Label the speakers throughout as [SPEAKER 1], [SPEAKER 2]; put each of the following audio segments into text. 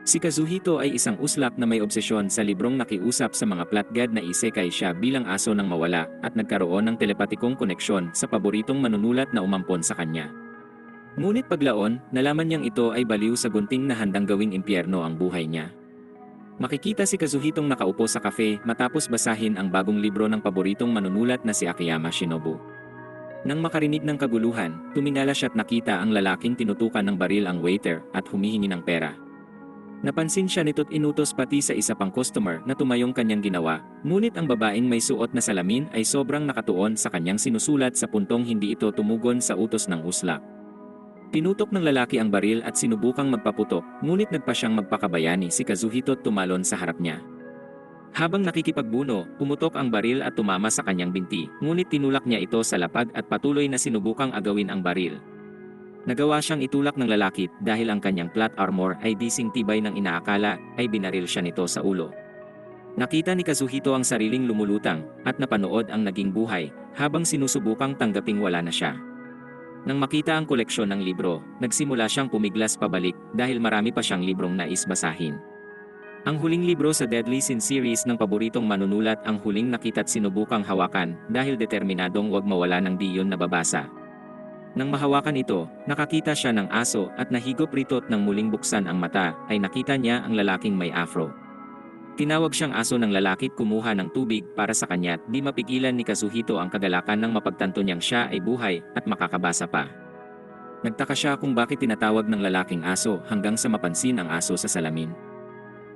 [SPEAKER 1] Si Kazuhito ay isang uslak na may obsesyon sa librong nakiusap sa mga platgad na isekai siya bilang aso ng mawala at nagkaroon ng telepatikong koneksyon sa paboritong manunulat na umampon sa kanya. Ngunit paglaon, nalaman niyang ito ay baliw sa gunting na handang gawing impyerno ang buhay niya. Makikita si Kazuhitong nakaupo sa kafe matapos basahin ang bagong libro ng paboritong manunulat na si Akiyama Shinobu. Nang makarinig ng kaguluhan, tumingala siya at nakita ang lalaking tinutukan ng baril ang waiter at humihingi ng pera. Napansin siya nito't inutos pati sa isa pang customer na tumayong kanyang ginawa, ngunit ang babaeng may suot na salamin ay sobrang nakatuon sa kanyang sinusulat sa puntong hindi ito tumugon sa utos ng uslak. Tinutok ng lalaki ang baril at sinubukang magpaputok, ngunit nagpa siyang magpakabayani si Kazuhito at tumalon sa harap niya. Habang nakikipagbuno, pumutok ang baril at tumama sa kanyang binti, ngunit tinulak niya ito sa lapag at patuloy na sinubukang agawin ang baril. Nagawa siyang itulak ng lalaki dahil ang kanyang plot armor ay dising tibay ng inaakala ay binaril siya nito sa ulo. Nakita ni Kazuhito ang sariling lumulutang at napanood ang naging buhay habang sinusubukang tanggaping wala na siya. Nang makita ang koleksyon ng libro, nagsimula siyang pumiglas pabalik dahil marami pa siyang librong nais basahin. Ang huling libro sa Deadly Sin series ng paboritong manunulat ang huling nakita't sinubukang hawakan dahil determinadong wag mawala ng di yun nababasa. Nang mahawakan ito, nakakita siya ng aso at nahigop rito't nang muling buksan ang mata ay nakita niya ang lalaking may afro. Tinawag siyang aso ng lalaki at kumuha ng tubig para sa kanya at di mapigilan ni Kazuhito ang kagalakan nang mapagtanto niyang siya ay buhay at makakabasa pa. Nagtaka siya kung bakit tinatawag ng lalaking aso hanggang sa mapansin ang aso sa salamin.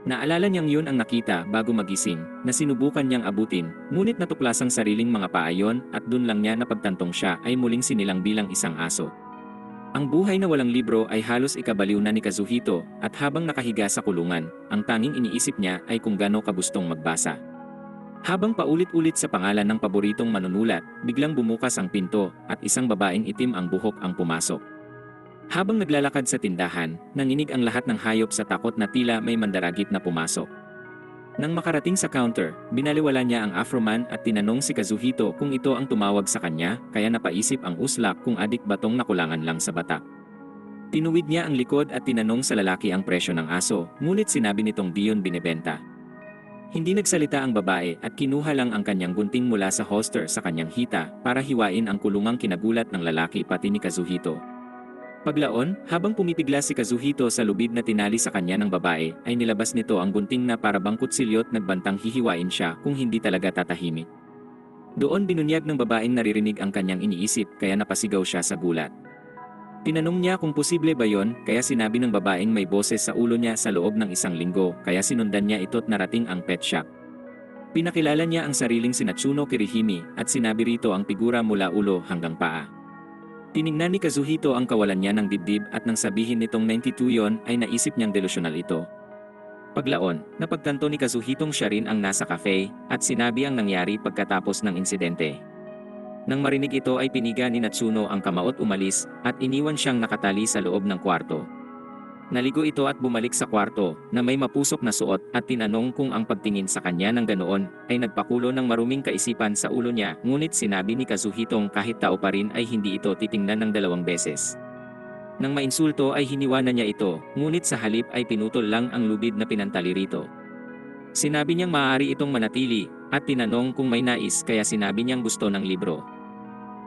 [SPEAKER 1] Naalala niyang yun ang nakita bago magising na sinubukan niyang abutin, ngunit natuklasang sariling mga paayon at dun lang niya napagtantong siya ay muling sinilang bilang isang aso. Ang buhay na walang libro ay halos ikabaliw na ni Kazuhito at habang nakahiga sa kulungan, ang tanging iniisip niya ay kung gaano kabustong magbasa. Habang paulit-ulit sa pangalan ng paboritong manunulat, biglang bumukas ang pinto at isang babaeng itim ang buhok ang pumasok. Habang naglalakad sa tindahan, nanginig ang lahat ng hayop sa takot na tila may mandaragit na pumasok. Nang makarating sa counter, binaliwala niya ang Afroman at tinanong si Kazuhito kung ito ang tumawag sa kanya, kaya napaisip ang uslak kung adik batong nakulangan lang sa batak. Tinuwid niya ang likod at tinanong sa lalaki ang presyo ng aso, ngunit sinabi nitong di yun binebenta. Hindi nagsalita ang babae at kinuha lang ang kanyang gunting mula sa holster sa kanyang hita para hiwain ang kulungang kinagulat ng lalaki pati ni Kazuhito. Paglaon, habang pumipigla si Kazuhito sa lubid na tinali sa kanya ng babae, ay nilabas nito ang gunting na para bang kutsilyot nagbantang hihiwain siya kung hindi talaga tatahimik. Doon binunyag ng babaeng naririnig ang kanyang iniisip kaya napasigaw siya sa gulat. Tinanong niya kung posible ba yon, kaya sinabi ng babaeng may boses sa ulo niya sa loob ng isang linggo kaya sinundan niya ito't narating ang pet shop. Pinakilala niya ang sariling si Natsuno Kirihime at sinabi rito ang figura mula ulo hanggang paa. Tiningnan ni Kazuhito ang kawalan niya ng dibdib at nang sabihin nitong 92 yon ay naisip niyang delusyonal ito. Paglaon, napagtanto ni Kazuhitong siya rin ang nasa cafe at sinabi ang nangyari pagkatapos ng insidente. Nang marinig ito ay piniga ni Natsuno ang kamaot umalis at iniwan siyang nakatali sa loob ng kwarto. Naligo ito at bumalik sa kwarto na may mapusok na suot at tinanong kung ang pagtingin sa kanya ng ganoon ay nagpakulo ng maruming kaisipan sa ulo niya, ngunit sinabi ni Kazuhitong kahit tao pa rin ay hindi ito titingnan ng 2 beses. Nang mainsulto ay hiniwa na niya ito, ngunit sa halip ay pinutol lang ang lubid na pinantali rito. Sinabi niyang maaari itong manatili at tinanong kung may nais kaya sinabi niyang gusto ng libro.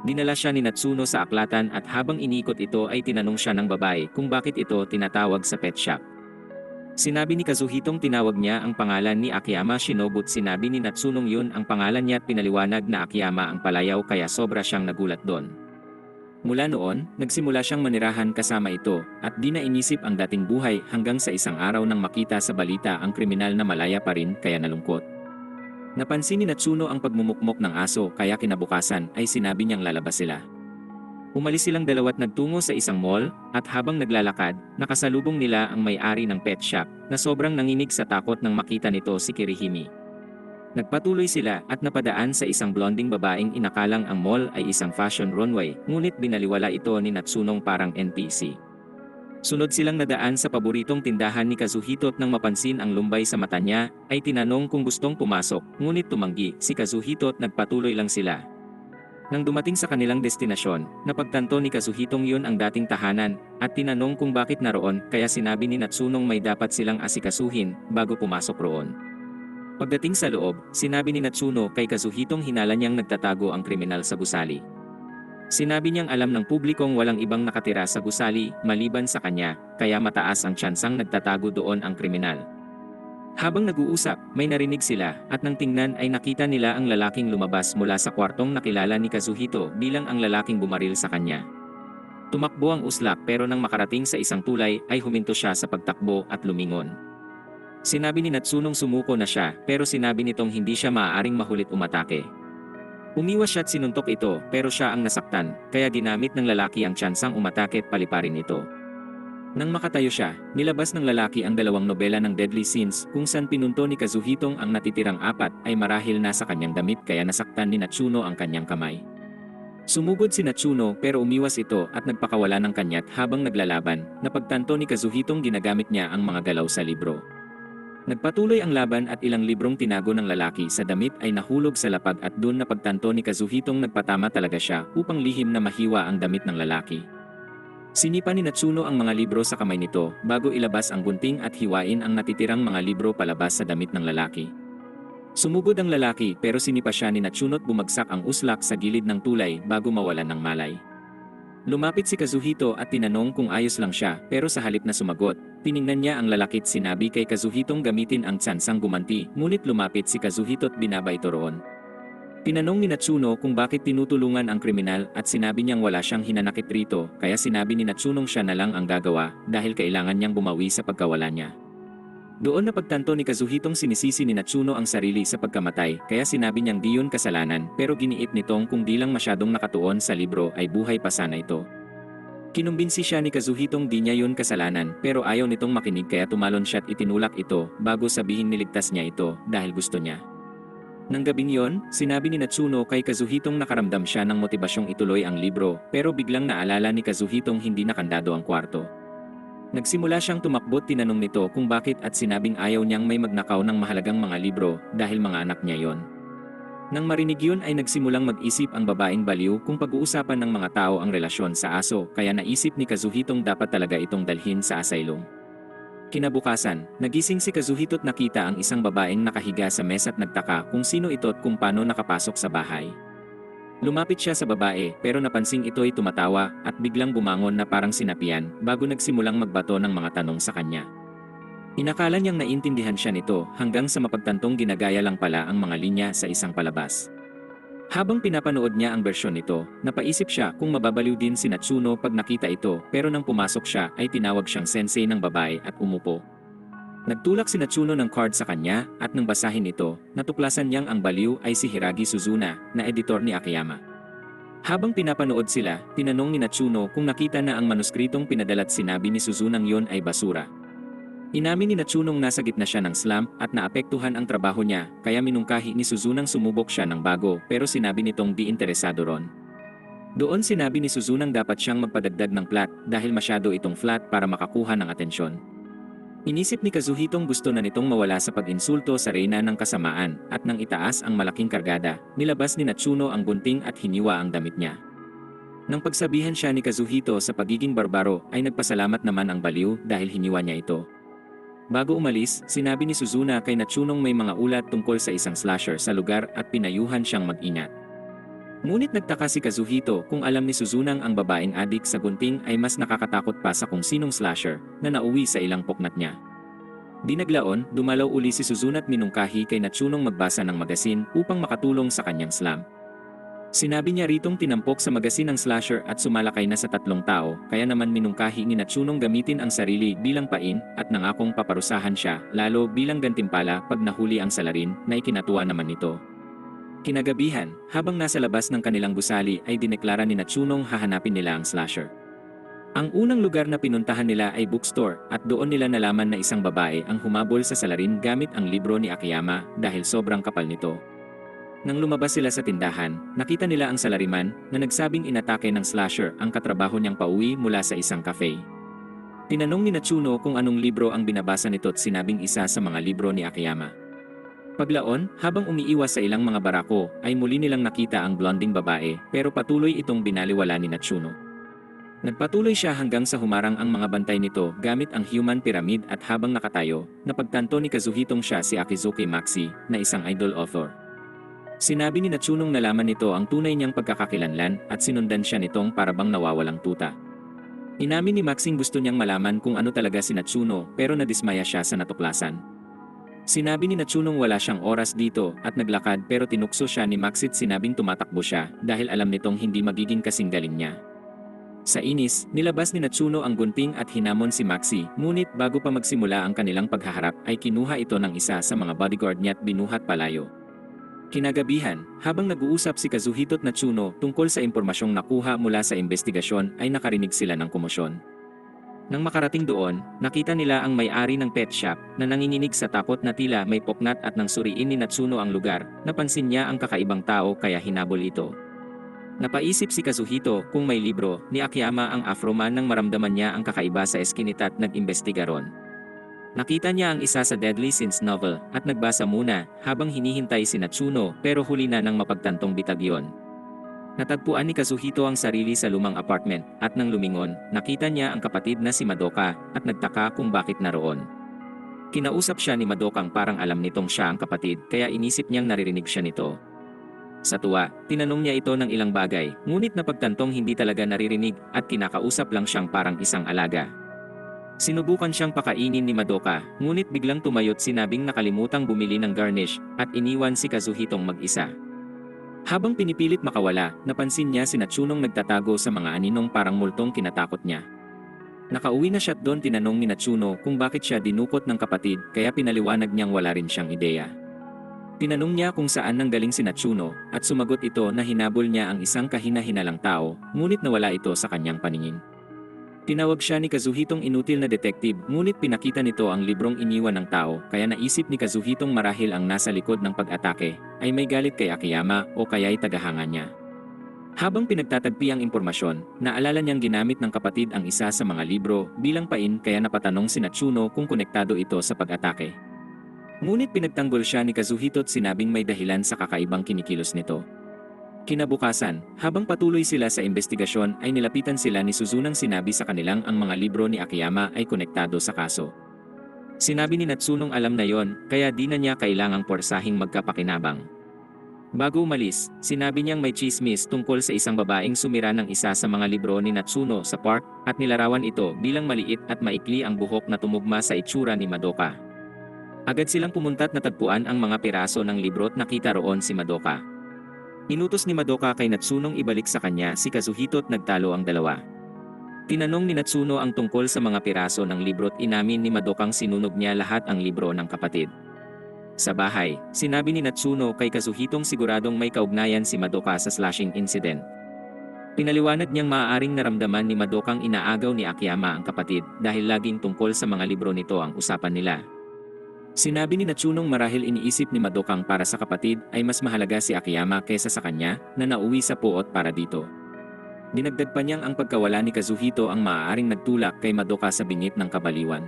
[SPEAKER 1] Dinala siya ni Natsuno sa aklatan at habang iniikot ito ay tinanong siya ng babae kung bakit ito tinatawag sa pet shop. Sinabi ni Kazuhitong tinawag niya ang pangalan ni Akiyama Shinobu at sinabi ni Natsunong yun ang pangalan niya at pinaliwanag na Akiyama ang palayaw kaya sobra siyang nagulat doon. Mula noon, nagsimula siyang manirahan kasama ito at di na inisip ang dating buhay hanggang sa isang araw nang makita sa balita ang kriminal na malaya pa rin kaya nalungkot. Napansin ni Natsuno ang pagmumukmok ng aso kaya kinabukasan ay sinabi niyang lalabas sila. Umalis silang dalawa at nagtungo sa isang mall at habang naglalakad, nakasalubong nila ang may-ari ng pet shop na sobrang nanginig sa takot nang makita nito si Kirihime. Nagpatuloy sila at napadaan sa isang blonding babaeng inakalang ang mall ay isang fashion runway, ngunit binaliwala ito ni Natsunong parang NPC. Sunod silang nadaan sa paboritong tindahan ni Kazuhito at nang mapansin ang lumbay sa mata niya, ay tinanong kung gustong pumasok, ngunit tumanggi si Kazuhito at nagpatuloy lang sila. Nang dumating sa kanilang destinasyon, napagtanto ni Kazuhitong yun ang dating tahanan, at tinanong kung bakit naroon, kaya sinabi ni Natsunong may dapat silang asikasuhin bago pumasok roon. Pagdating sa loob, sinabi ni Natsuno kay Kazuhitong hinala niyang nagtatago ang kriminal sa gusali. Sinabi niyang alam ng publikong walang ibang nakatira sa gusali maliban sa kanya, kaya mataas ang tsansang nagtatago doon ang kriminal. Habang nag-uusap, may narinig sila, at nang tingnan ay nakita nila ang lalaking lumabas mula sa kwartong nakilala ni Kazuhito bilang ang lalaking bumaril sa kanya. Tumakbo ang uslak pero nang makarating sa isang tulay ay huminto siya sa pagtakbo at lumingon. Sinabi ni Natsunong sumuko na siya pero sinabi nitong hindi siya maaaring mahulit umatake. Umiwas siya at sinuntok ito pero siya ang nasaktan, kaya ginamit ng lalaki ang tsansang umatake at paliparin ito. Nang makatayo siya, nilabas ng lalaki ang 2 nobela ng Deadly Sins kung saan pinunto ni Kazuhitong ang natitirang 4 ay marahil nasa kanyang damit kaya nasaktan ni Natsuno ang kanyang kamay. Sumugod si Natsuno pero umiwas ito at nagpakawala ng kanyat habang naglalaban, napagtanto ni Kazuhitong ginagamit niya ang mga galaw sa libro. Nagpatuloy ang laban at ilang librong tinago ng lalaki sa damit ay nahulog sa lapag at doon napagtanto ni Kazuhitong nagpatama talaga siya upang lihim na mahiwa ang damit ng lalaki. Sinipa ni Natsuno ang mga libro sa kamay nito bago ilabas ang gunting at hiwain ang natitirang mga libro palabas sa damit ng lalaki. Sumugod ang lalaki pero sinipa siya ni Natsuno at bumagsak ang uslak sa gilid ng tulay bago mawalan ng malay. Lumapit si Kazuhito at tinanong kung ayos lang siya pero sa halip na sumagot, tiningnan niya ang lalaki at sinabi kay Kazuhitong gamitin ang tsansang gumanti ngunit lumapit si Kazuhito at binaba ito roon. Tinanong ni Natsuno kung bakit tinutulungan ang kriminal at sinabi niyang wala siyang hinanakit rito kaya sinabi ni Natsunong siya na lang ang gagawa dahil kailangan niyang bumawi sa pagkawala niya. Doon napagtanto ni Kazuhitong sinisisi ni Natsuno ang sarili sa pagkamatay kaya sinabi niyang di yun kasalanan pero giniit nitong kung di lang masyadong nakatuon sa libro ay buhay pa sana ito. Kinumbinsi siya ni Kazuhitong di niya yun kasalanan pero ayaw nitong makinig kaya tumalon siya at itinulak ito bago sabihin niligtas niya ito dahil gusto niya. Nang gabing yon, sinabi ni Natsuno kay Kazuhitong nakaramdam siya ng motibasyong ituloy ang libro pero biglang naalala ni Kazuhitong hindi nakandado ang kwarto. Nagsimula siyang tumakbo at tinanong nito kung bakit at sinabing ayaw niyang may magnakaw ng mahalagang mga libro dahil mga anak niya yon. Nang marinig yun ay nagsimulang mag-isip ang babaeng baliw kung pag-uusapan ng mga tao ang relasyon sa aso kaya naisip ni Kazuhitong dapat talaga itong dalhin sa asylum. Kinabukasan, nagising si Kazuhito at nakita ang isang babaeng nakahiga sa mesa at nagtaka kung sino ito at kung paano nakapasok sa bahay. Lumapit siya sa babae pero napansing ito ay tumatawa at biglang bumangon na parang sinapian bago nagsimulang magbato ng mga tanong sa kanya. Inakala niyang naintindihan siya nito hanggang sa mapagtantong ginagaya lang pala ang mga linya sa isang palabas. Habang pinapanood niya ang bersyon nito, napaisip siya kung mababaliw din si Natsuno pag nakita ito pero nang pumasok siya ay tinawag siyang sensei ng babae at umupo. Nagtulak si Natsuno ng card sa kanya at nang basahin ito, natuklasan niyang ang baliw ay si Hiragi Suzuna na editor ni Akiyama. Habang pinapanood sila, tinanong ni Natsuno kung nakita na ang manuskritong pinadala at sinabi ni Suzunang yon ay basura. Inamin ni Natsunong nasa gitna siya ng slump at naapektuhan ang trabaho niya kaya minungkahi ni Suzunang sumubok siya ng bago pero sinabi nitong di interesado ron. Doon sinabi ni Suzunang dapat siyang magpadagdag ng plot dahil masyado itong flat para makakuha ng atensyon. Inisip ni Kazuhitong gusto na nitong mawala sa pag-insulto sa reyna ng kasamaan at nang itaas ang malaking kargada, nilabas ni Natsuno ang gunting at hiniwa ang damit niya. Nang pagsabihan siya ni Kazuhito sa pagiging barbaro ay nagpasalamat naman ang baliw dahil hiniwa niya ito. Bago umalis, sinabi ni Suzuna kay Natsunong may mga ulat tungkol sa isang slasher sa lugar at pinayuhan siyang mag-ingat. Ngunit nagtaka si Kazuhito kung alam ni Suzunang ang babaeng adik sa gunting ay mas nakakatakot pa sa kung sinong slasher na nauwi sa ilang poknat niya. Di naglaon, dumalaw uli si Suzuna at minungkahi kay Natsunong magbasa ng magasin upang makatulong sa kanyang slum. Sinabi niya ritong tinampok sa magasin ng slasher at sumalakay na sa 3 tao, kaya naman minungkahi ni Natsunong gamitin ang sarili bilang pain at nangakong paparusahan siya, lalo bilang gantimpala pag nahuli ang salarin na ikinatuwa naman nito. Kinagabihan, habang nasa labas ng kanilang gusali ay dineklara ni Natsunong hahanapin nila ang slasher. Ang unang lugar na pinuntahan nila ay bookstore at doon nila nalaman na isang babae ang humabol sa salarin gamit ang libro ni Akiyama dahil sobrang kapal nito. Nang lumabas sila sa tindahan, nakita nila ang salariman na nagsabing inatake ng slasher ang katrabaho niyang pauwi mula sa isang cafe. Tinanong ni Natsuno kung anong libro ang binabasa nito at sinabing isa sa mga libro ni Akiyama. Paglaon, habang umiiwas sa ilang mga barako, ay muli nilang nakita ang blonding babae, pero patuloy itong binaliwala ni Natsuno. Nagpatuloy siya hanggang sa humarang ang mga bantay nito gamit ang human pyramid at habang nakatayo, napagtanto ni Kazuhitong siya si Akizuki Maxi, na isang idol author. Sinabi ni Natsunong nalaman nito ang tunay niyang pagkakakilanlan at sinundan siya nitong parabang nawawalang tuta. Inamin ni Maxing gusto niyang malaman kung ano talaga si Natsuno pero nadismaya siya sa natuklasan. Sinabi ni Natsunong wala siyang oras dito at naglakad pero tinukso siya ni Maxit sinabing tumatakbo siya dahil alam nitong hindi magiging kasing galing niya. Sa inis, nilabas ni Natsuno ang gunting at hinamon si Maxi, ngunit bago pa magsimula ang kanilang paghaharap ay kinuha ito ng isa sa mga bodyguard niya at binuhat palayo. Kinagabihan, habang nag-uusap si Kazuhito at Natsuno tungkol sa impormasyong nakuha mula sa investigasyon ay nakarinig sila ng komosyon. Nang makarating doon, nakita nila ang may-ari ng pet shop na nanginginig sa takot na tila may poknat at nang suriin ni Natsuno ang lugar, napansin niya ang kakaibang tao kaya hinabol ito. Napaisip si Kazuhito kung may libro ni Akiyama ang Afroman nang maramdaman niya ang kakaiba sa eskinita at nag-imbestiga ron. Nakita niya ang isa sa Deadly Sins novel at nagbasa muna habang hinihintay si Natsuno pero huli na nang mapagtantong bitag yon. Natagpuan ni Kazuhito ang sarili sa lumang apartment at nang lumingon, nakita niya ang kapatid na si Madoka at nagtaka kung bakit naroon. Kinausap siya ni Madokang parang alam nitong siya ang kapatid kaya inisip niyang naririnig siya nito. Sa tuwa, tinanong niya ito ng ilang bagay, ngunit napagtantong hindi talaga naririnig at kinakausap lang siyang parang isang alaga. Sinubukan siyang pakainin ni Madoka, ngunit biglang tumayot sinabing nakalimutang bumili ng garnish at iniwan si Kazuhitong mag-isa. Habang pinipilit makawala, napansin niya si Natsunong nagtatago sa mga aninong parang multong kinatakot niya. Nakauwi na siya at doon tinanong ni Natsuno kung bakit siya dinukot ng kapatid kaya pinaliwanag niyang wala rin siyang ideya. Tinanong niya kung saan nanggaling si Natsuno at sumagot ito na hinabol niya ang isang kahina-hinalang tao, ngunit nawala ito sa kanyang paningin. Tinawag siya ni Kazuhitong inutil na detective ngunit pinakita nito ang librong iniwan ng tao kaya naisip ni Kazuhitong marahil ang nasa likod ng pag-atake ay may galit kay Akiyama o kaya'y tagahanga niya. Habang pinagtatagpi ang impormasyon, naalala niyang ginamit ng kapatid ang isa sa mga libro bilang pain kaya napatanong si Natsuno kung konektado ito sa pag-atake. Ngunit pinagtanggol siya ni Kazuhito at sinabing may dahilan sa kakaibang kinikilos nito. Kinabukasan, habang patuloy sila sa investigasyon ay nilapitan sila ni Suzunang sinabi sa kanilang ang mga libro ni Akiyama ay konektado sa kaso. Sinabi ni Natsunong alam na yon, kaya di na niya kailangang porsahing magkapakinabang. Bago umalis, sinabi niyang may chismis tungkol sa isang babaeng sumira ng isa sa mga libro ni Natsuno sa park at nilarawan ito bilang maliit at maikli ang buhok na tumugma sa itsura ni Madoka. Agad silang pumunta at natagpuan ang mga piraso ng libro at nakita roon si Madoka. Inutos ni Madoka kay Natsunong ibalik sa kanya si Kazuhito at nagtalo ang dalawa. Tinanong ni Natsuno ang tungkol sa mga piraso ng libro at inamin ni Madokang sinunog niya lahat ang libro ng kapatid. Sa bahay, sinabi ni Natsuno kay Kazuhitong siguradong may kaugnayan si Madoka sa slashing incident. Pinaliwanag niyang maaaring naramdaman ni Madokang inaagaw ni Akiyama ang kapatid dahil laging tungkol sa mga libro nito ang usapan nila. Sinabi ni Natsunong marahil iniisip ni Madokang para sa kapatid ay mas mahalaga si Akiyama kaysa sa kanya na nauwi sa puot para dito. Dinagdag pa niyang ang pagkawala ni Kazuhito ang maaaring nagtulak kay Madoka sa bingit ng kabaliwan.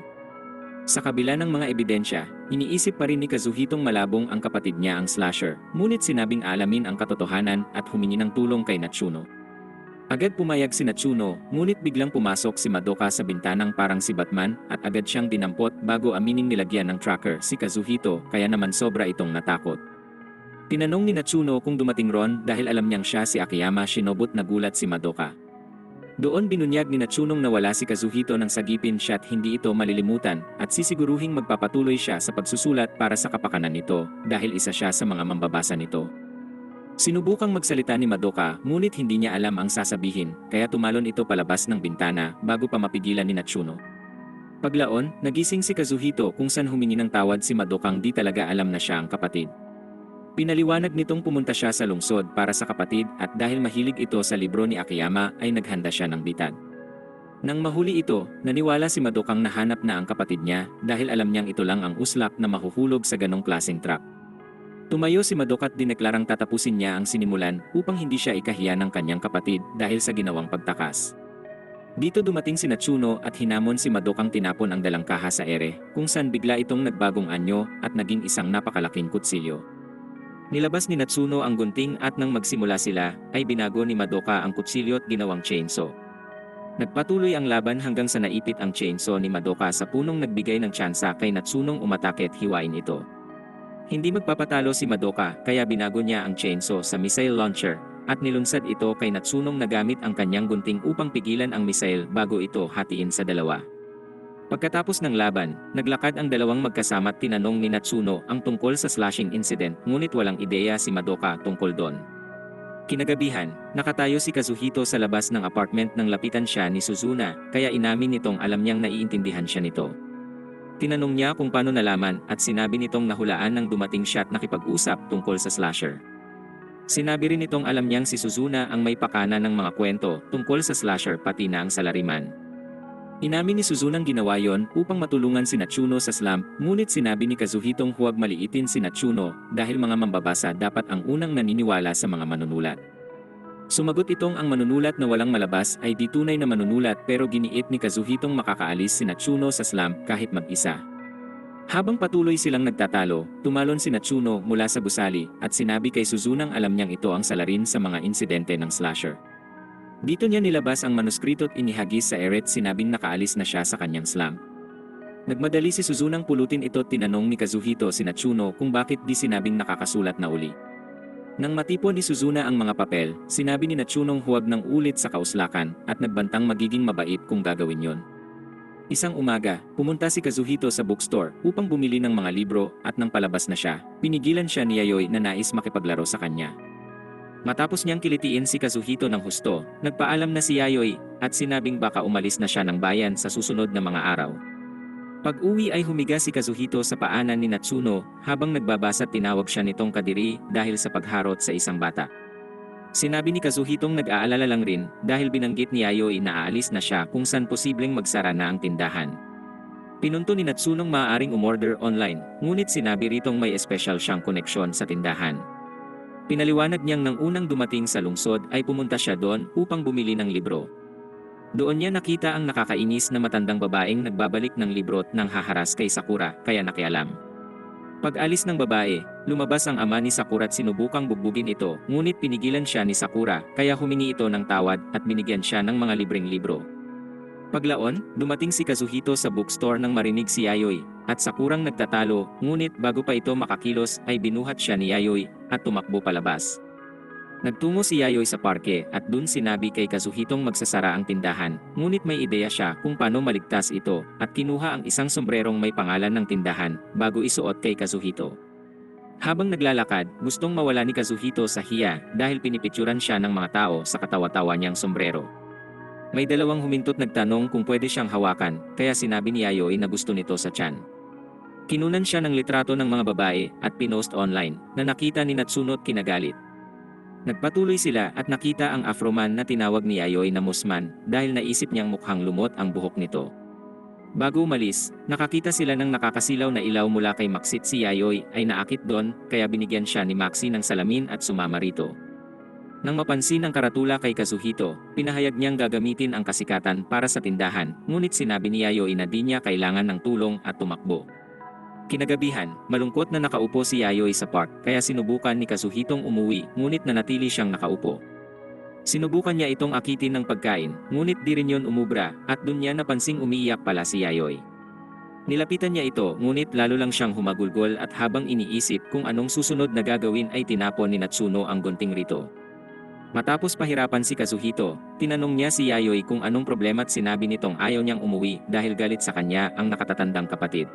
[SPEAKER 1] Sa kabila ng mga ebidensya, iniisip pa rin ni Kazuhitong malabong ang kapatid niya ang slasher, ngunit sinabing alamin ang katotohanan at humingi ng tulong kay Natsuno. Agad pumayag si Natsuno, ngunit biglang pumasok si Madoka sa bintanang parang si Batman at agad siyang dinampot bago amining nilagyan ng tracker si Kazuhito kaya naman sobra itong natakot. Tinanong ni Natsuno kung dumating ron dahil alam niyang siya si Akiyama Shinobu at nagulat si Madoka. Doon binunyag ni Natsunong na wala si Kazuhito nang sagipin siya at hindi ito malilimutan at sisiguruhing magpapatuloy siya sa pagsusulat para sa kapakanan nito dahil isa siya sa mga mambabasa nito. Sinubukang magsalita ni Madoka ngunit hindi niya alam ang sasabihin kaya tumalon ito palabas ng bintana bago pa mapigilan ni Natsuno. Paglaon, nagising si Kazuhito kung saan humingi ng tawad si Madokang di talaga alam na siya ang kapatid. Pinaliwanag nitong pumunta siya sa lungsod para sa kapatid at dahil mahilig ito sa libro ni Akiyama ay naghanda siya ng bitag. Nang mahuli ito, naniwala si Madokang nahanap na ang kapatid niya dahil alam niyang ito lang ang uslap na mahuhulog sa ganong klaseng trap. Tumayo si Madoka at dineklarang tatapusin niya ang sinimulan upang hindi siya ikahiya ng kanyang kapatid dahil sa ginawang pagtakas. Dito dumating si Natsuno at hinamon si Madokang tinapon ang dalang kaha sa ere, kung saan bigla itong nagbagong anyo at naging isang napakalaking kutsilyo. Nilabas ni Natsuno ang gunting at nang magsimula sila, ay binago ni Madoka ang kutsilyo at ginawang chainsaw. Nagpatuloy ang laban hanggang sa naipit ang chainsaw ni Madoka sa punong nagbigay ng tsansa kay Natsunong umatake at hiwain ito. Hindi magpapatalo si Madoka kaya binago niya ang chainsaw sa missile launcher at nilunsad ito kay Natsunong na gamit ang kanyang gunting upang pigilan ang missile bago ito hatiin sa dalawa. Pagkatapos ng laban, naglakad ang dalawang magkasama at tinanong ni Natsuno ang tungkol sa slashing incident ngunit walang ideya si Madoka tungkol doon. Kinagabihan, nakatayo si Kazuhito sa labas ng apartment nang lapitan siya ni Suzuna kaya inamin nitong alam niyang naiintindihan siya nito. Tinanong niya kung paano nalaman at sinabi nitong nahulaan nang dumating siya at nakipag-usap tungkol sa slasher. Sinabi rin nitong alam niyang si Suzuna ang may pakana ng mga kwento tungkol sa slasher pati na ang salariman. Inamin ni Suzunang ginawa yon upang matulungan si Natsuno sa slump, ngunit sinabi ni Kazuhitong huwag maliitin si Natsuno dahil mga mambabasa dapat ang unang naniniwala sa mga manunulat. Sumagot itong ang manunulat na walang malabas ay di tunay na manunulat pero giniit ni Kazuhitong makakaalis si Natsuno sa slump kahit mag-isa. Habang patuloy silang nagtatalo, tumalon si Natsuno mula sa gusali at sinabi kay Suzunang alam niyang ito ang salarin sa mga insidente ng slasher. Dito niya nilabas ang manuskrito at inihagis sa eret sinabing nakaalis na siya sa kanyang slump. Nagmadali si Suzunang pulutin ito at tinanong ni Kazuhito si Natsuno kung bakit di sinabing nakakasulat na uli. Nang matipon ni Suzuna ang mga papel, sinabi ni Natsunong huwag nang ulit sa kauslakan at nagbantang magiging mabait kung gagawin yon. Isang umaga, pumunta si Kazuhito sa bookstore upang bumili ng mga libro at nang palabas na siya, pinigilan siya ni Yayoi na nais makipaglaro sa kanya. Matapos niyang kilitiin si Kazuhito ng husto, nagpaalam na si Yayoi at sinabing baka umalis na siya ng bayan sa susunod na mga araw. Pag-uwi ay humiga si Kazuhito sa paanan ni Natsuno habang nagbabasa tinawag siya nitong kadiri dahil sa pagharot sa isang bata. Sinabi ni Kazuhitong nag-aalala lang rin dahil binanggit ni Yayoi na aalis na siya kung saan posibleng magsara na ang tindahan. Pinunto ni Natsunong maaaring umorder online, ngunit sinabi ritong may espesyal siyang koneksyon sa tindahan. Pinaliwanag niyang nang unang dumating sa lungsod ay pumunta siya doon upang bumili ng libro. Doon niya nakita ang nakakainis na matandang babaeng nagbabalik ng libro at nang haharas kay Sakura kaya nakialam. Pag-alis ng babae, lumabas ang ama ni Sakura at sinubukang bugbugin ito, ngunit pinigilan siya ni Sakura kaya humingi ito ng tawad at binigyan siya ng mga libreng libro. Paglaon, dumating si Kazuhito sa bookstore nang marinig si Yayoi at Sakurang nagtatalo, ngunit bago pa ito makakilos ay binuhat siya ni Yayoi at tumakbo palabas. Nagtungo si Yayoi sa parke at dun sinabi kay Kazuhitong magsasara ang tindahan, ngunit may ideya siya kung paano maligtas ito at kinuha ang isang sombrerong may pangalan ng tindahan bago isuot kay Kazuhito. Habang naglalakad, gustong mawala ni Kazuhito sa hiya dahil pinipicturan siya ng mga tao sa katawa-tawa niyang sombrero. May dalawang humintot nagtanong kung pwede siyang hawakan, kaya sinabi ni Yayoi na gusto nito sa tiyan. Kinunan siya ng litrato ng mga babae at pinost online na nakita ni Natsuno at kinagalit. Nagpatuloy sila at nakita ang Afroman na tinawag ni Yayoi na Musman dahil naisip niyang mukhang lumot ang buhok nito. Bago umalis, nakakita sila ng nakakasilaw na ilaw mula kay Maxit si Yayoi ay naakit doon kaya binigyan siya ni Maxi ng salamin at sumama rito. Nang mapansin ang karatula kay Kazuhito, pinahayag niyang gagamitin ang kasikatan para sa tindahan, ngunit sinabi ni Yayoi na di niya kailangan ng tulong at tumakbo. Kinagabihan, malungkot na nakaupo si Yayoi sa park kaya sinubukan ni Kazuhitong umuwi ngunit nanatili siyang nakaupo. Sinubukan niya itong akitin ng pagkain, ngunit di rin yon umubra at dun niya napansing umiiyak pala si Yayoi. Nilapitan niya ito ngunit lalo lang siyang humagulgol at habang iniisip kung anong susunod na gagawin ay tinapon ni Natsuno ang gunting rito. Matapos pahirapan si Kazuhito, tinanong niya si Yayoi kung anong problema at sinabi nitong ayaw niyang umuwi dahil galit sa kanya ang nakatatandang kapatid.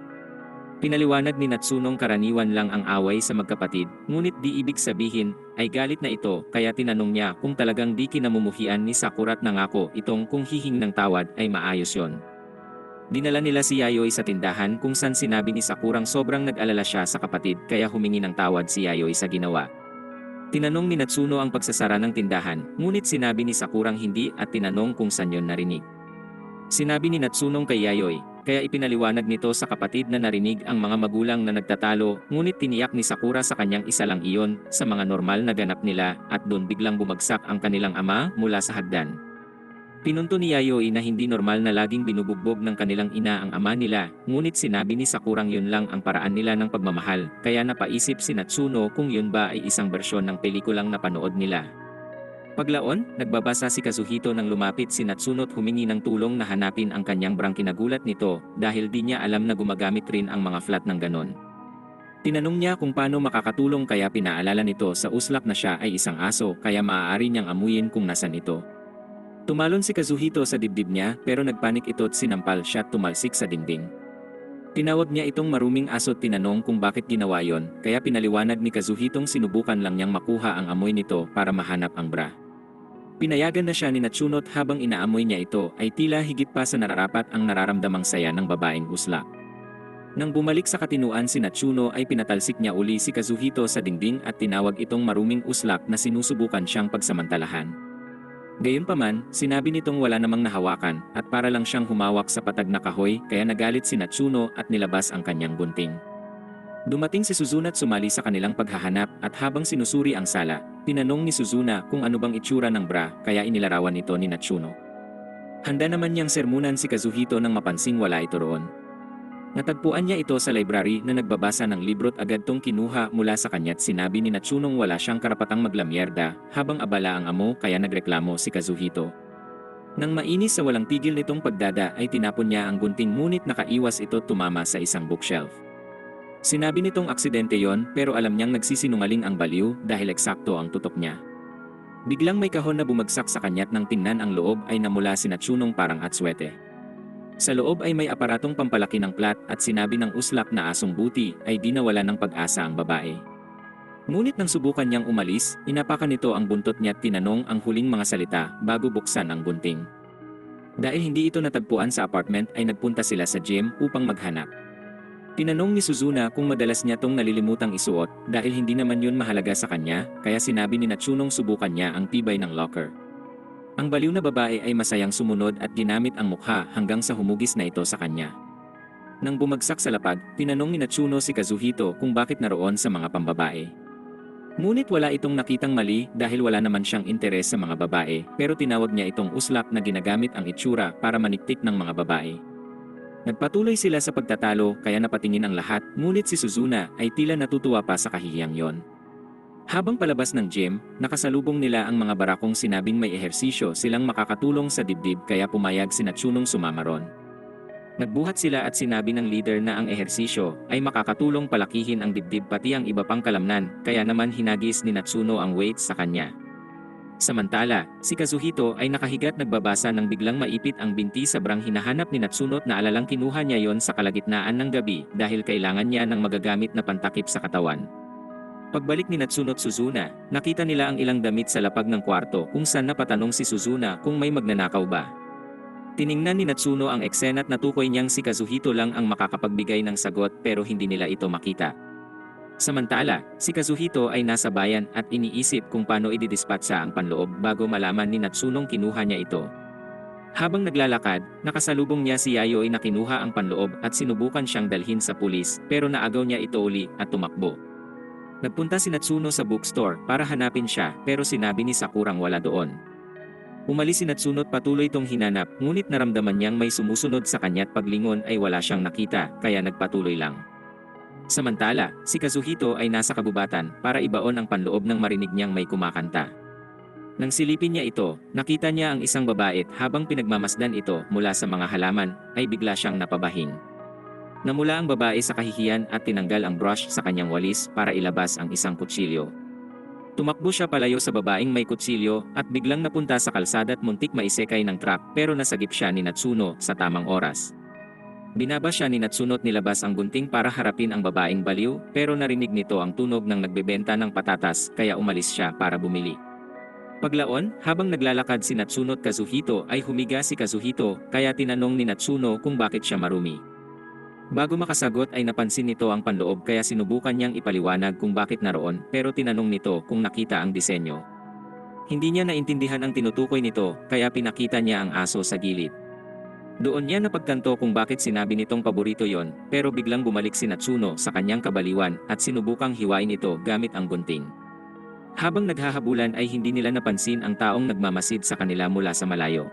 [SPEAKER 1] Pinaliwanag ni Natsunong karaniwan lang ang away sa magkapatid, ngunit di ibig sabihin ay galit na ito kaya tinanong niya kung talagang di kinamumuhian ni Sakura at nangako itong kung hihing ng tawad ay maayos yon. Dinala nila si Yayoi sa tindahan kung saan sinabi ni Sakurang sobrang nag-alala siya sa kapatid kaya humingi ng tawad si Yayoi sa ginawa. Tinanong ni Natsuno ang pagsasara ng tindahan, ngunit sinabi ni Sakurang hindi at tinanong kung saan yon narinig. Sinabi ni Natsunong kay Yayoi, kaya ipinaliwanag nito sa kapatid na narinig ang mga magulang na nagtatalo, ngunit tiniyak ni Sakura sa kanyang isa lang iyon sa mga normal na ganap nila at doon biglang bumagsak ang kanilang ama mula sa hagdan. Pinunto ni Yayoi na hindi normal na laging binubugbog ng kanilang ina ang ama nila, ngunit sinabi ni Sakurang yun lang ang paraan nila ng pagmamahal, kaya napaisip si Natsuno kung yun ba ay isang bersyon ng pelikulang napanood nila. Paglaon, nagbabasa si Kazuhito nang lumapit si Natsuno at humingi ng tulong na hanapin ang kanyang brang. Kinagulat nito dahil di niya alam na gumagamit rin ang mga flat ng ganon. Tinanong niya kung paano makakatulong kaya pinaalala nito sa uslak na siya ay isang aso kaya maaari niyang amuyin kung nasan ito. Tumalon si Kazuhito sa dibdib niya pero nagpanik ito at sinampal siya at tumalsik sa dingding. Tinawag niya itong maruming aso at tinanong kung bakit ginawa yon, kaya pinaliwanag ni Kazuhitong sinubukan lang niyang makuha ang amoy nito para mahanap ang bra. Pinayagan na siya ni Natsuno at habang inaamoy niya ito ay tila higit pa sa nararapat ang nararamdamang saya ng babaeng uslak. Nang bumalik sa katinuan si Natsuno ay pinatalsik niya uli si Kazuhito sa dingding at tinawag itong maruming uslak na sinusubukan siyang pagsamantalahan. Gayunpaman, sinabi nitong wala namang nahawakan at para lang siyang humawak sa patag na kahoy kaya nagalit si Natsuno at nilabas ang kanyang gunting. Dumating si Suzuna at sumali sa kanilang paghahanap at habang sinusuri ang sala, tinanong ni Suzuna kung ano bang itsura ng bra kaya inilarawan ito ni Natsuno. Handa naman niyang sermunan si Kazuhito nang mapansing wala ito roon. Natagpuan niya ito sa library na nagbabasa ng libro at agad tong kinuha mula sa kanya at sinabi ni Natsunong wala siyang karapatang maglamyerda habang abala ang amo kaya nagreklamo si Kazuhito. Nang mainis sa walang tigil nitong pagdada ay tinapon niya ang gunting ngunit nakaiwas ito tumama sa isang bookshelf. Sinabi nitong aksidente yon pero alam niyang nagsisinungaling ang baliw dahil eksakto ang tutok niya. Biglang may kahon na bumagsak sa kanya at nang tingnan ang loob ay namula si Natsunong parang atswete. Sa loob ay may aparatong pampalaki ng plat at sinabi ng uslak na asong buti ay di nawala ng pag-asa ang babae. Ngunit nang subukan niyang umalis, inapakan nito ang buntot niya at tinanong ang huling mga salita bago buksan ang gunting. Dahil hindi ito natagpuan sa apartment ay nagpunta sila sa gym upang maghanap. Tinanong ni Suzuna kung madalas niya tong nalilimutang isuot dahil hindi naman yun mahalaga sa kanya kaya sinabi ni Natsunong subukan niya ang tibay ng locker. Ang baliw na babae ay masayang sumunod at ginamit ang mukha hanggang sa humugis na ito sa kanya. Nang bumagsak sa lapag, tinanong ni Natsuno si Kazuhito kung bakit naroon sa mga pambabae. Ngunit wala itong nakitang mali dahil wala naman siyang interes sa mga babae pero tinawag niya itong uslak na ginagamit ang itsura para maniktik ng mga babae. Nagpatuloy sila sa pagtatalo kaya napatingin ang lahat ngunit si Suzuna ay tila natutuwa pa sa kahihiyang yon. Habang palabas ng gym, nakasalubong nila ang mga barakong sinabing may ehersisyo silang makakatulong sa dibdib kaya pumayag si Natsunong sumama ron. Nagbuhat sila at sinabi ng leader na ang ehersisyo ay makakatulong palakihin ang dibdib pati ang iba pang kalamnan kaya naman hinagis ni Natsuno ang weights sa kanya. Samantala, si Kazuhito ay nakahigat nagbabasa nang biglang maipit ang binti sa brang hinahanap ni Natsuno at naalalang kinuha niya yon sa kalagitnaan ng gabi dahil kailangan niya ng magagamit na pantakip sa katawan. Pagbalik ni Natsuno at Suzuna, nakita nila ang ilang damit sa lapag ng kwarto kung saan napatanong si Suzuna kung may magnanakaw ba. Tiningnan ni Natsuno ang eksena at natukoy niyang si Kazuhito lang ang makakapagbigay ng sagot pero hindi nila ito makita. Samantala, si Kazuhito ay nasa bayan at iniisip kung paano ididispatsa ang panloob bago malaman ni Natsunong kinuha niya ito. Habang naglalakad, nakasalubong niya si Yayoi na kinuha ang panloob at sinubukan siyang dalhin sa pulis pero naagaw niya ito uli at tumakbo. Nagpunta si Natsuno sa bookstore para hanapin siya pero sinabi ni Sakurang wala doon. Umalis si Natsuno at patuloy itong hinanap ngunit naramdaman niyang may sumusunod sa kanya at paglingon ay wala siyang nakita kaya nagpatuloy lang. Samantala, si Kazuhito ay nasa kabubatan para ibaon ang panloob nang marinig niyang may kumakanta. Nang silipin niya ito, nakita niya ang isang babae at habang pinagmamasdan ito mula sa mga halaman ay bigla siyang napabahing. Namula ang babae sa kahihiyan at tinanggal ang brush sa kanyang walis para ilabas ang isang kutsilyo. Tumakbo siya palayo sa babaeng may kutsilyo at biglang napunta sa kalsada at muntik maisekay ng truck pero nasagip siya ni Natsuno sa tamang oras. Binaba siya ni Natsuno at nilabas ang gunting para harapin ang babaeng baliw pero narinig nito ang tunog ng nagbebenta ng patatas kaya umalis siya para bumili. Paglaon, habang naglalakad si Natsuno at Kazuhito ay humiga si Kazuhito kaya tinanong ni Natsuno kung bakit siya marumi. Bago makasagot ay napansin nito ang panloob kaya sinubukan niyang ipaliwanag kung bakit naroon pero tinanong nito kung nakita ang disenyo. Hindi niya naintindihan ang tinutukoy nito kaya pinakita niya ang aso sa gilid. Doon niya napagtanto kung bakit sinabi nitong paborito yon pero biglang bumalik si Natsuno sa kanyang kabaliwan at sinubukang hiwain ito gamit ang gunting. Habang naghahabulan ay hindi nila napansin ang taong nagmamasid sa kanila mula sa malayo.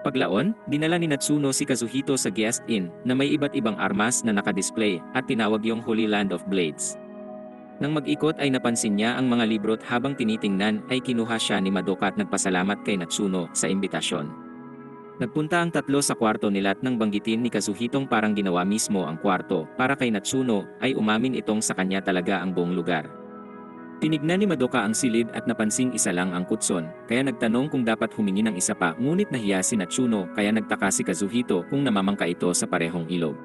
[SPEAKER 1] Paglaon, dinala ni Natsuno si Kazuhito sa guest inn na may iba't ibang armas na nakadisplay at tinawag yung Holy Land of Blades. Nang mag-ikot ay napansin niya ang mga librot habang tinitingnan ay kinuha siya ni Madoka at nagpasalamat kay Natsuno sa imbitasyon. Nagpunta ang tatlo sa kwarto nila at nang banggitin ni Kazuhitong parang ginawa mismo ang kwarto para kay Natsuno ay umamin itong sa kanya talaga ang buong lugar. Tinignan ni Madoka ang silid at napansing isa lang ang kutson, kaya nagtanong kung dapat humingi ng isa pa ngunit nahiya si Natsuno kaya nagtaka si Kazuhito kung namamangka ito sa parehong ilog.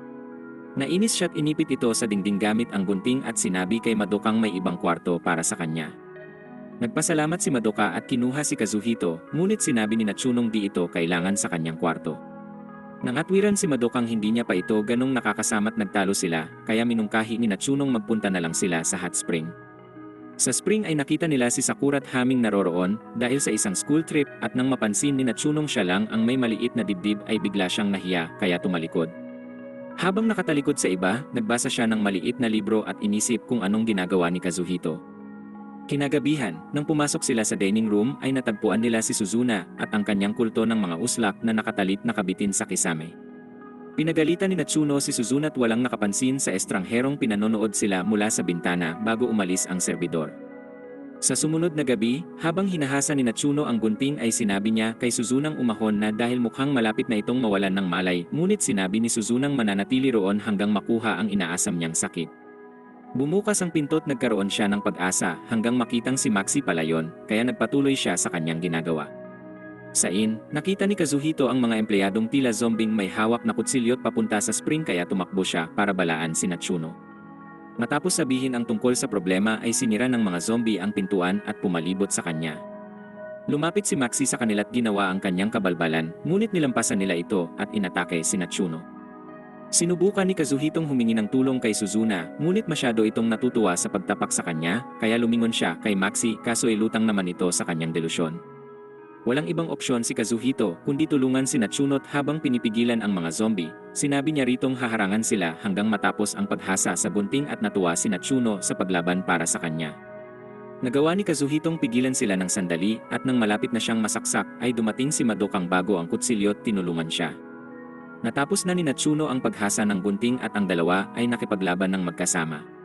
[SPEAKER 1] Nainis siya't inipit ito sa dingding gamit ang gunting at sinabi kay Madokang may ibang kwarto para sa kanya. Nagpasalamat si Madoka at kinuha si Kazuhito, ngunit sinabi ni Natsunong di ito kailangan sa kanyang kwarto. Nangatwiran si Madokang hindi niya pa ito ganong nakakasama't nagtalo sila, kaya minungkahi ni Natsunong magpunta na lang sila sa hot spring. Sa spring ay nakita nila si Sakura at Haming naroroon dahil sa isang school trip at nang mapansin ni Natsunong siya lang ang may maliit na dibdib ay bigla siyang nahiya kaya tumalikod. Habang nakatalikod sa iba, nagbasa siya ng maliit na libro at inisip kung anong ginagawa ni Kazuhito. Kinagabihan, nang pumasok sila sa dining room ay natagpuan nila si Suzuna at ang kanyang kulto ng mga uslak na nakatalit na kabitin sa kisame. Pinagalitan ni Natsuno si Suzuna at walang nakapansin sa estrangherong pinanonood sila mula sa bintana bago umalis ang serbidor. Sa sumunod na gabi, habang hinahasa ni Natsuno ang gunting ay sinabi niya kay Suzunang umahon na dahil mukhang malapit na itong mawalan ng malay, ngunit sinabi ni Suzunang mananatili roon hanggang makuha ang inaasam niyang sakit. Bumukas ang pinto't nagkaroon siya ng pag-asa hanggang makitang si Maxi palayon, kaya nagpatuloy siya sa kanyang ginagawa. Sa inn, nakita ni Kazuhito ang mga empleyadong tila zombing may hawak na kutsilyot papunta sa spring kaya tumakbo siya para balaan si Natsuno. Matapos sabihin ang tungkol sa problema ay sinira ng mga zombie ang pintuan at pumalibot sa kanya. Lumapit si Maxi sa kanila't ginawa ang kanyang kabalbalan, ngunit nilampasan nila ito at inatake si Natsuno. Sinubukan ni Kazuhitong humingi ng tulong kay Suzuna, ngunit masyado itong natutuwa sa pagtapak sa kanya, kaya lumingon siya kay Maxi kaso ay lutang naman ito sa kanyang delusyon. Walang ibang opsyon si Kazuhito kundi tulungan si Natsuno habang pinipigilan ang mga zombie. Sinabi niya ritong haharangan sila hanggang matapos ang paghasa sa gunting at natuwa si Natsuno sa paglaban para sa kanya. Nagawa ni Kazuhitong pigilan sila ng sandali at nang malapit na siyang masaksak ay dumating si Madokang bago ang kutsilyo tinulungan siya. Natapos na ni Natsuno ang paghasa ng gunting at ang dalawa ay nakipaglaban ng magkasama.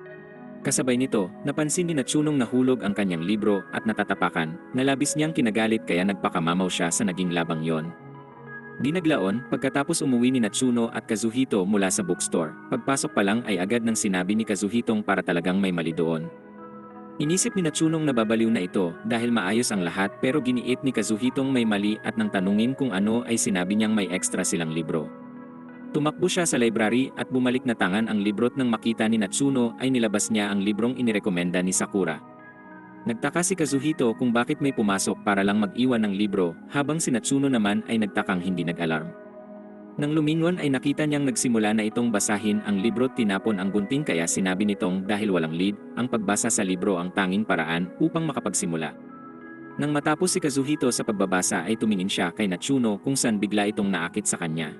[SPEAKER 1] Kasabay nito, napansin ni Natsunong nahulog ang kanyang libro at natatapakan, na labis niyang kinagalit kaya nagpakamamaw siya sa naging labang yon. Dinaglaon, pagkatapos umuwi ni Natsuno at Kazuhito mula sa bookstore, pagpasok pa lang ay agad nang sinabi ni Kazuhitong para talagang may mali doon. Inisip ni Natsunong nababaliw na ito dahil maayos ang lahat pero giniit ni Kazuhitong may mali at nang tanungin kung ano ay sinabi niyang may extra silang libro. Tumakbo siya sa library at bumalik na tangan ang librot nang makita ni Natsuno ay nilabas niya ang librong inirekomenda ni Sakura. Nagtaka si Kazuhito kung bakit may pumasok para lang mag-iwan ng libro, habang si Natsuno naman ay nagtakang hindi nag-alarm. Nang lumingon ay nakita niyang nagsimula na itong basahin ang libro, tinapon ang gunting kaya sinabi nitong dahil walang lead, ang pagbasa sa libro ang tanging paraan upang makapagsimula. Nang matapos si Kazuhito sa pagbabasa ay tumingin siya kay Natsuno kung saan bigla itong naakit sa kanya.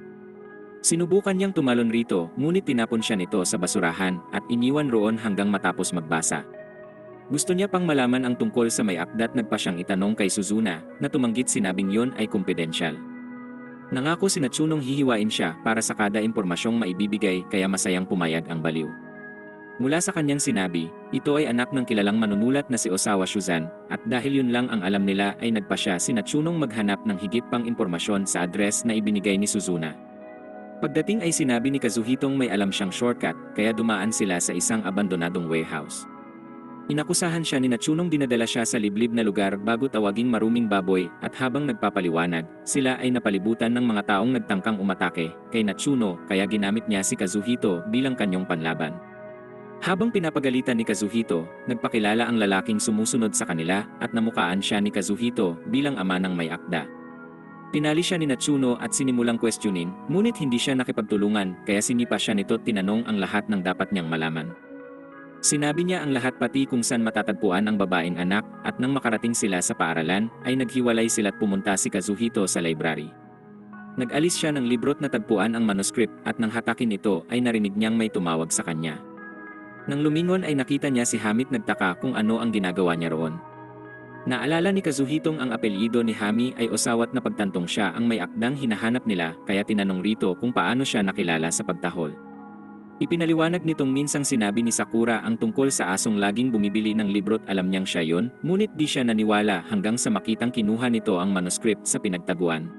[SPEAKER 1] Sinubukan niyang tumalon rito, ngunit tinapon siya nito sa basurahan at iniwan roon hanggang matapos magbasa. Gusto niya pang malaman ang tungkol sa may akdat, nagpa siyang itanong kay Suzuna, na tumanggit sinabing yon ay kumpidensyal. Nangako si Natsunong hihiwain siya para sa kada impormasyong maibibigay kaya masayang pumayag ang baliw. Mula sa kanyang sinabi, ito ay anak ng kilalang manunulat na si Osawa Shuzan, at dahil yun lang ang alam nila ay nagpa siya si Natsunong maghanap ng higit pang impormasyon sa address na ibinigay ni Suzuna. Pagdating ay sinabi ni Kazuhitong may alam siyang shortcut, kaya dumaan sila sa isang abandonadong warehouse. Inakusahan siya ni Natsunong dinadala siya sa liblib na lugar bago tawaging maruming baboy at habang nagpapaliwanag, sila ay napalibutan ng mga taong nagtangkang umatake kay Natsuno kaya ginamit niya si Kazuhito bilang kanyang panlaban. Habang pinapagalitan ni Kazuhito, nagpakilala ang lalaking sumusunod sa kanila at namukaan siya ni Kazuhito bilang ama ng may akda. Pinali siya ni Natsuno at sinimulang questionin, ngunit hindi siya nakipagtulungan kaya sinipa siya nito at tinanong ang lahat ng dapat niyang malaman. Sinabi niya ang lahat pati kung saan matatagpuan ang babaeng anak at nang makarating sila sa paaralan ay naghiwalay sila at pumunta si Kazuhito sa library. Nag-alis siya ng librot na tagpuan ang manuscript at nang hatakin ito ay narinig niyang may tumawag sa kanya. Nang lumingon ay nakita niya si Hamit, nagtaka kung ano ang ginagawa niya roon. Naalala ni Kazuhitong ang apelyido ni Hami ay Osawat na pagtantong siya ang may akdang hinahanap nila kaya tinanong rito kung paano siya nakilala sa pagtahol. Ipinaliwanag nitong minsang sinabi ni Sakura ang tungkol sa asong laging bumibili ng libro't alam niyang siya yon, ngunit di siya naniwala hanggang sa makitang kinuha nito ang manuscript sa pinagtaguan.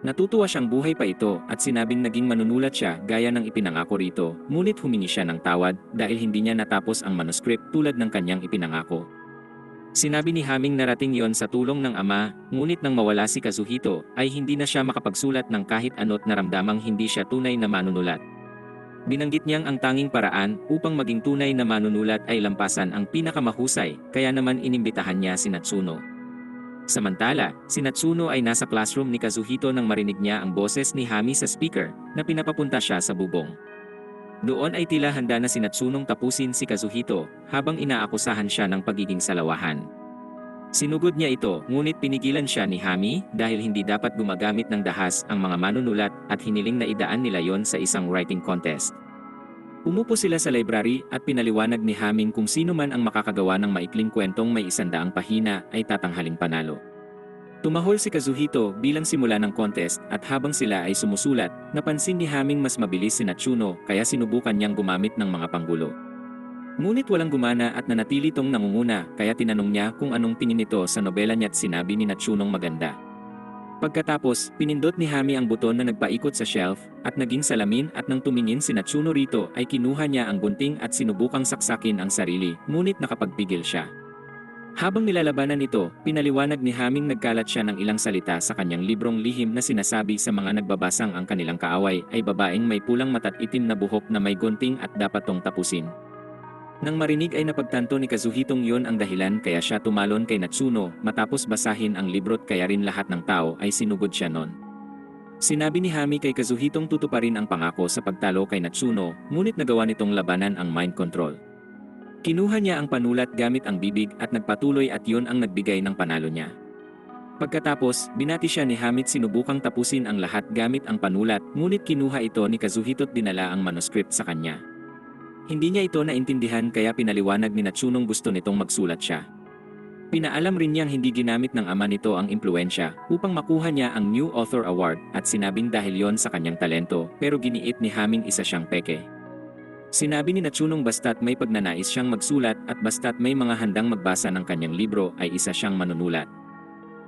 [SPEAKER 1] Natutuwa siyang buhay pa ito at sinabing naging manunulat siya gaya ng ipinangako rito, ngunit humingi siya ng tawad dahil hindi niya natapos ang manuscript tulad ng kanyang ipinangako. Sinabi ni Haming narating yon sa tulong ng ama, ngunit nang mawala si Kazuhito ay hindi na siya makapagsulat ng kahit ano't naramdamang hindi siya tunay na manunulat. Binanggit niyang ang tanging paraan upang maging tunay na manunulat ay lampasan ang pinakamahusay, kaya naman inimbitahan niya si Natsuno. Samantala, si Natsuno ay nasa classroom ni Kazuhito nang marinig niya ang boses ni Hami sa speaker na pinapapunta siya sa bubong. Doon ay tila handa na si Natsunong tapusin si Kazuhito habang inaakusahan siya ng pagiging salawahan. Sinugod niya ito ngunit pinigilan siya ni Hami dahil hindi dapat gumagamit ng dahas ang mga manunulat at hiniling na idaan nila yon sa isang writing contest. Umupo sila sa library at pinaliwanag ni Haming kung sino man ang makakagawa ng maikling kwentong may 100 pahina ay tatanghaling panalo. Tumahol si Kazuhito bilang simula ng contest at habang sila ay sumusulat, napansin ni Haming mas mabilis si Natsuno kaya sinubukan niyang gumamit ng mga panggulo. Ngunit walang gumana at nanatili tong nangunguna kaya tinanong niya kung anong tingin nito sa nobela niya at sinabi ni Natsunong maganda. Pagkatapos, pinindot ni Hami ang buton na nagpaikot sa shelf at naging salamin at nang tumingin si Natsuno rito ay kinuha niya ang gunting at sinubukang saksakin ang sarili, ngunit nakapagpigil siya. Habang nilalabanan ito, pinaliwanag ni Haming nagkalat siya ng ilang salita sa kanyang librong lihim na sinasabi sa mga nagbabasang ang kanilang kaaway ay babaeng may pulang mata't itim na buhok na may gunting at dapat tong tapusin. Nang marinig ay napagtanto ni Kazuhitong yon ang dahilan kaya siya tumalon kay Natsuno matapos basahin ang libro't kaya rin lahat ng tao ay sinugod siya nun. Sinabi ni Hami kay Kazuhitong tutuparin ang pangako sa pagtalo kay Natsuno, ngunit nagawa nitong labanan ang mind control. Kinuha niya ang panulat gamit ang bibig at nagpatuloy at yun ang nagbigay ng panalo niya. Pagkatapos, binati siya ni Hamit sinubukang tapusin ang lahat gamit ang panulat, ngunit kinuha ito ni Kazuhito't dinala ang manuscript sa kanya. Hindi niya ito naintindihan kaya pinaliwanag ni Natsunong gusto nitong magsulat siya. Pinaalam rin niyang hindi ginamit ng ama nito ang impluensya upang makuha niya ang New Author Award at sinabing dahil yon sa kanyang talento pero giniit ni Haming isa siyang peke. Sinabi ni Natsunong basta't may pagnanais siyang magsulat at basta't may mga handang magbasa ng kanyang libro ay isa siyang manunulat.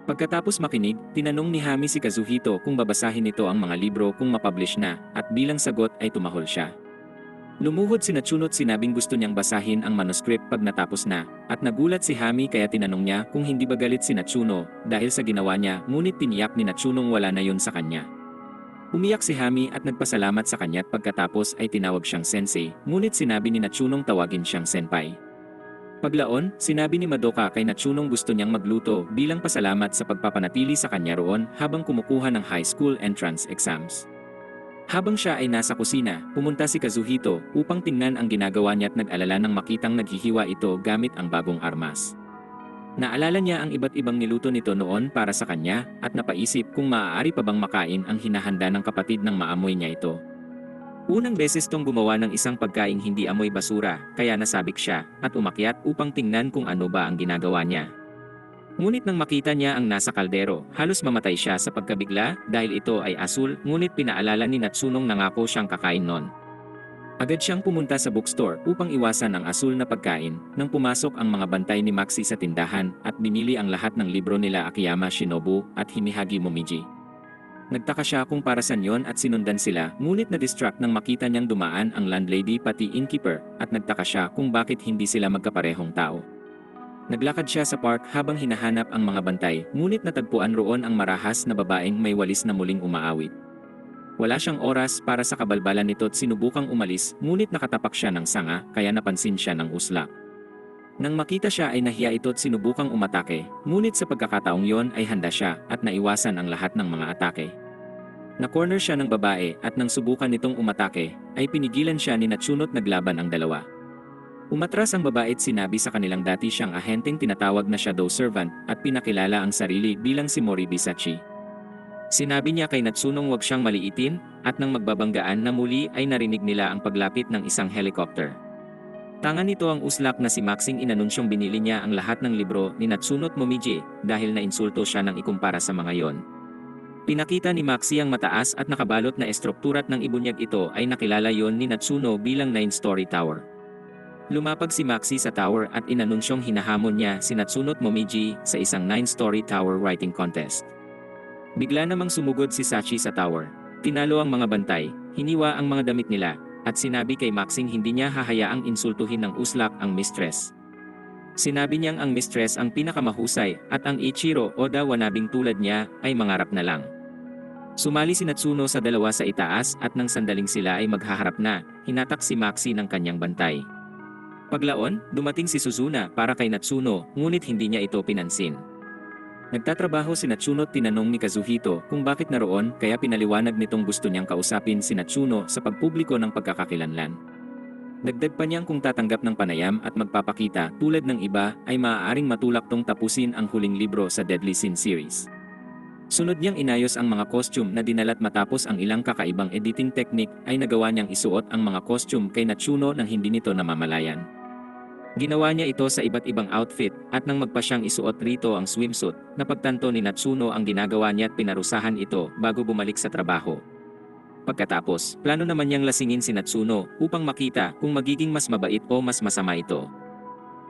[SPEAKER 1] Pagkatapos makinig, tinanong ni Hami si Kazuhito kung babasahin nito ang mga libro kung mapublish na at bilang sagot ay tumahol siya. Lumuhod si Natsuno't sinabing gusto niyang basahin ang manuscript pag natapos na at nagulat si Hami kaya tinanong niya kung hindi ba galit si Natsuno dahil sa ginawa niya ngunit tiniyak ni Natsunong wala na yon sa kanya. Umiyak si Hami at nagpasalamat sa kanya't pagkatapos ay tinawag siyang sensei, ngunit sinabi ni Natsunong tawagin siyang senpai. Paglaon, sinabi ni Madoka kay Natsunong gusto niyang magluto bilang pasalamat sa pagpapanatili sa kanya roon habang kumukuha ng high school entrance exams. Habang siya ay nasa kusina, pumunta si Kazuhito upang tingnan ang ginagawa niya at nag-alala nang makitang naghihiwa ito gamit ang bagong armas. Naalala niya ang iba't ibang niluto nito noon para sa kanya at napaisip kung maaari pa bang makain ang hinahanda ng kapatid ng maamoy niya ito. Unang beses tong gumawa ng isang pagkaing hindi amoy basura kaya nasabik siya at umakyat upang tingnan kung ano ba ang ginagawa niya. Ngunit nang makita niya ang nasa kaldero, halos mamatay siya sa pagkabigla dahil ito ay asul ngunit pinaalala ni Natsunong nangako siyang kakain nun. Agad siyang pumunta sa bookstore upang iwasan ang asul na pagkain nang pumasok ang mga bantay ni Maxi sa tindahan at binili ang lahat ng libro nila Akiyama Shinobu at Himihagi Momiji. Nagtaka siya kung para saan yon at sinundan sila ngunit na-distract nang makita niyang dumaan ang landlady pati innkeeper at nagtaka siya kung bakit hindi sila magkaparehong tao. Naglakad siya sa park habang hinahanap ang mga bantay ngunit natagpuan roon ang marahas na babaeng may walis na muling umaawit. Wala siyang oras para sa kabalbalan nito at sinubukang umalis ngunit nakatapak siya ng sanga kaya napansin siya ng uslak. Nang makita siya ay nahiya ito at sinubukang umatake, ngunit sa pagkakataong yon ay handa siya at naiwasan ang lahat ng mga atake. Na-corner siya ng babae at nang subukan nitong umatake, ay pinigilan siya ni Natsuno't naglaban ang dalawa. Umatras ang babae at sinabi sa kanilang dati siyang ahenteng tinatawag na shadow servant at pinakilala ang sarili bilang si Mori Bisachi. Sinabi niya kay Natsunong wag siyang maliitin at nang magbabanggaan na muli ay narinig nila ang paglapit ng isang helicopter. Tanga nito ang uslak na si Maxing inanunsyong binili niya ang lahat ng libro ni Natsuno't Momiji dahil nainsulto siya ng ikumpara sa mga yon. Pinakita ni Maxi ang mataas at nakabalot na estrukturat ng ibunyag ito ay nakilala yon ni Natsuno bilang 9-story tower. Lumapag si Maxi sa tower at inanunsyong hinahamon niya si Natsuno't Momiji sa isang 9-story tower writing contest. Bigla namang sumugod si Sachi sa tower. Tinalo ang mga bantay, hiniwa ang mga damit nila, at sinabi kay Maxing hindi niya hahayaang insultuhin ng uslak ang mistress. Sinabi niyang ang mistress ang pinakamahusay at ang Ichiro Oda wanabing tulad niya ay mangarap na lang. Sumali si Natsuno sa dalawa sa itaas at nang sandaling sila ay maghaharap na, hinatak si Maxi ng kanyang bantay. Paglaon, dumating si Suzuna para kay Natsuno ngunit hindi niya ito pinansin. Nagtatrabaho si Natsuno at tinanong ni Kazuhito kung bakit naroon kaya pinaliwanag nitong gusto niyang kausapin si Natsuno sa pagpubliko ng pagkakakilanlan. Dagdag pa niyang kung tatanggap ng panayam at magpapakita tulad ng iba ay maaaring matulak tong tapusin ang huling libro sa Deadly Sin series. Sunod niyang inayos ang mga costume na dinalat matapos ang ilang kakaibang editing technique ay nagawa niyang isuot ang mga costume kay Natsuno nang hindi nito namamalayan. Ginawa niya ito sa iba't ibang outfit at nang magpa siyang isuot rito ang swimsuit, napagtanto ni Natsuno ang ginagawa niya at pinarusahan ito bago bumalik sa trabaho. Pagkatapos, plano naman niyang lasingin si Natsuno upang makita kung magiging mas mabait o mas masama ito.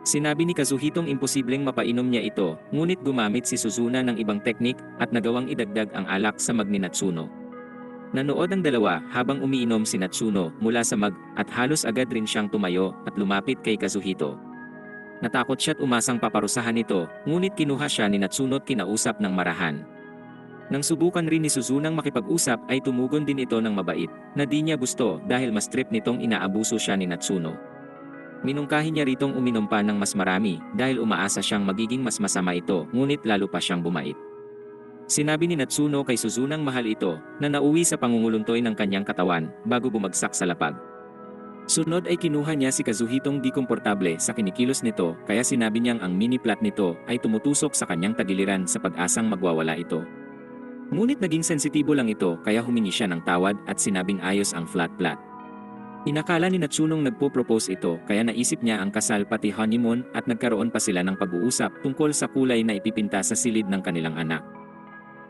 [SPEAKER 1] Sinabi ni Kazuhitong imposibleng mapainom niya ito, ngunit gumamit si Suzuna ng ibang teknik at nagawang idagdag ang alak sa mag ni Natsuno. Nanood ang dalawa habang umiinom si Natsuno mula sa mag at halos agad rin siyang tumayo at lumapit kay Kazuhito. Natakot siya at umasang paparusahan ito, ngunit kinuha siya ni Natsuno at kinausap ng marahan. Nang subukan rin ni Suzunang makipag-usap ay tumugon din ito ng mabait, na di niya gusto dahil mas trip nitong inaabuso siya ni Natsuno. Minungkahi niya ritong uminom pa ng mas marami dahil umaasa siyang magiging mas masama ito ngunit lalo pa siyang bumait. Sinabi ni Natsuno kay Suzunang mahal ito na nauwi sa pangunguluntoy ng kanyang katawan bago bumagsak sa lapag. Sunod ay kinuha niya si Kazuhitong di komportable sa kinikilos nito kaya sinabi niyang ang mini plot nito ay tumutusok sa kanyang tagiliran sa pag-asang magwawala ito. Ngunit naging sensitibo lang ito kaya humingi siya ng tawad at sinabing ayos ang flat plot. Inakala ni Natsunong nagpo-propose ito kaya naisip niya ang kasal pati honeymoon at nagkaroon pa sila ng pag-uusap tungkol sa kulay na ipipinta sa silid ng kanilang anak.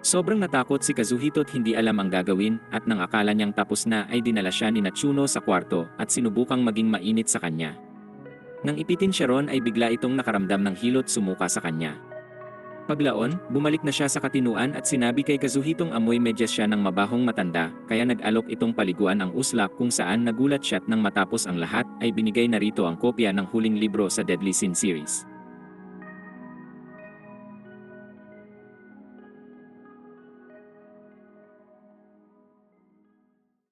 [SPEAKER 1] Sobrang natakot si Kazuhito at hindi alam ang gagawin at nang akala niyang tapos na ay dinala siya ni Natsuno sa kwarto at sinubukang maging mainit sa kanya. Nang ipitin siya ron ay bigla itong nakaramdam ng hilot sumuka sa kanya. Paglaon, bumalik na siya sa katinuan at sinabi kay Kazuhitong amoy medyas siya ng mabahong matanda kaya nag-alok itong paliguan ang uslak kung saan nagulat siya nang matapos ang lahat ay binigay na rito ang kopya ng huling libro sa Deadly Sin series.